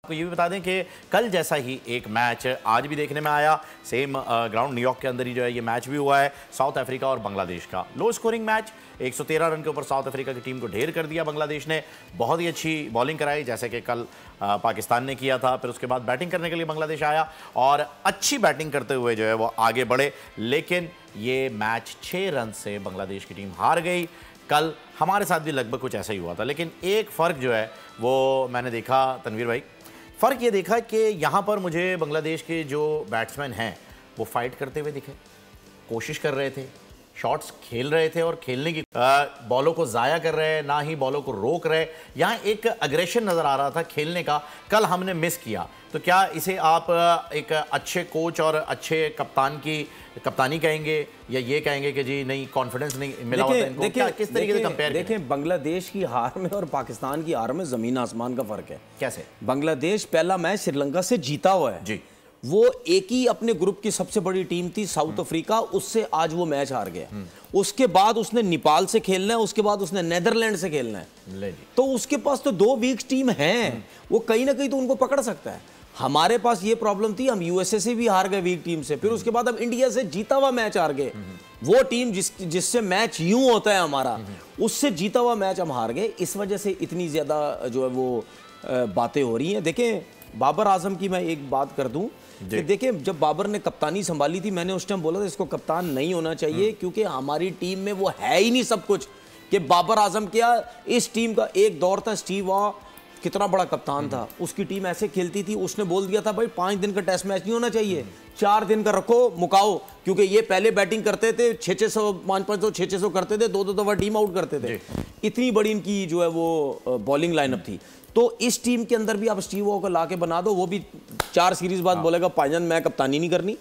आपको ये भी बता दें कि कल जैसा ही एक मैच आज भी देखने में आया। सेम ग्राउंड न्यूयॉर्क के अंदर ही जो है ये मैच भी हुआ है, साउथ अफ्रीका और बांग्लादेश का। लो स्कोरिंग मैच, 113 रन के ऊपर साउथ अफ्रीका की टीम को ढेर कर दिया बांग्लादेश ने। बहुत ही अच्छी बॉलिंग कराई जैसे कि कल पाकिस्तान ने किया था। फिर उसके बाद बैटिंग करने के लिए बांग्लादेश आया और अच्छी बैटिंग करते हुए जो है वो आगे बढ़े, लेकिन ये मैच 6 रन से बांग्लादेश की टीम हार गई। कल हमारे साथ भी लगभग कुछ ऐसा ही हुआ था, लेकिन एक फ़र्क जो है वो मैंने देखा तनवीर भाई, फ़र्क ये देखा कि यहाँ पर मुझे बांग्लादेश के जो बैट्समैन हैं वो फाइट करते हुए दिखे, कोशिश कर रहे थे, शॉट्स खेल रहे थे और खेलने की बॉलों को ज़ाया कर रहे हैं, ना ही बॉलों को रोक रहे। यहाँ एक अग्रेशन नज़र आ रहा था खेलने का, कल हमने मिस किया। तो क्या इसे आप एक अच्छे कोच और अच्छे कप्तान की कप्तानी कहेंगे या ये कहेंगे कि जी नहीं कॉन्फिडेंस नहीं मिला होता इनको? देखिए किस तरीके से कंपेयर देखें, बांग्लादेश की हार में और पाकिस्तान की हार में ज़मीन आसमान का फ़र्क है। कैसे? बांग्लादेश पहला मैच श्रीलंका से जीता हुआ है जी, वो एक ही अपने ग्रुप की सबसे बड़ी टीम थी साउथ अफ्रीका, उससे आज वो मैच हार गया। उसके बाद उसने नेपाल से खेलना है, उसके बाद उसने नेदरलैंड से खेलना है, तो उसके पास तो 2 वीक टीम हैं, वो कहीं ना कहीं तो उनको पकड़ सकता है। हमारे पास ये प्रॉब्लम थी, हम यूएसए से भी हार गए वीक टीम से, फिर उसके बाद हम इंडिया से जीता हुआ मैच हार गए। वो टीम जिससे मैच यूं होता है हमारा, उससे जीता हुआ मैच हम हार गए। इस वजह से इतनी ज्यादा जो है वो बातें हो रही हैं। देखें, बाबर आजम की मैं एक बात कर दूं कि देखें, जब बाबर ने कप्तानी संभाली थी, मैंने उस टाइम बोला था इसको कप्तान नहीं होना चाहिए, क्योंकि हमारी टीम में वो है ही नहीं सब कुछ कि बाबर आजम क्या। इस टीम का एक दौर था, स्टीव वॉ कितना बड़ा कप्तान था, उसकी टीम ऐसे खेलती थी, उसने बोल दिया था भाई 5 दिन का टेस्ट मैच नहीं होना चाहिए, 4 दिन का रखो, मुकाओ, क्योंकि ये पहले बैटिंग करते थे 600 500 600 करते थे, 2 दफा टीम आउट करते थे। इतनी बड़ी इनकी जो है वो बॉलिंग लाइनअप थी। तो इस टीम के अंदर भी आप स्टीव वॉ को ला के बना दो, वो भी 4 सीरीज बाद बोलेगा भाईजान मैं कप्तानी नहीं करनी।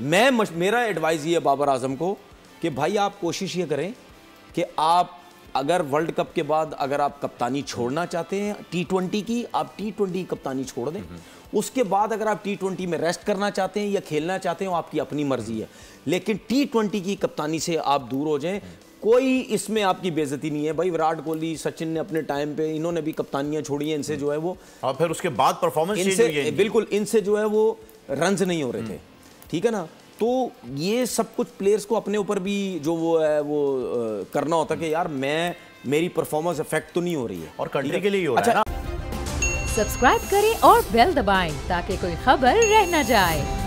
मेरा एडवाइस ये है बाबर आजम को कि भाई आप कोशिश ये करें कि आप अगर वर्ल्ड कप के बाद अगर आप कप्तानी छोड़ना चाहते हैं T20 की, आप T20 कप्तानी छोड़ दें। उसके बाद अगर आप T20 में रेस्ट करना चाहते हैं या खेलना चाहते हैं, आपकी अपनी मर्जी है, लेकिन T20 की कप्तानी से आप दूर हो जाएं। कोई इसमें आपकी बेइज्जती नहीं है भाई। विराट कोहली, सचिन ने अपने टाइम पे इन्होंने भी कप्तानियां छोड़ी हैं, इनसे जो है वो, और फिर उसके बाद परफॉर्मेंस इनसे बिल्कुल इनसे जो है वो रन्स नहीं हो रहे थे, ठीक है ना। तो ये सब कुछ प्लेयर्स को अपने ऊपर भी जो वो है वो करना होता है कि यार मेरी परफॉर्मेंस इफेक्ट तो नहीं हो रही है, और कंट्री के लिए ही हो रहा है ना। सब्सक्राइब करें और बेल दबाएं ताकि कोई खबर रह न जाए।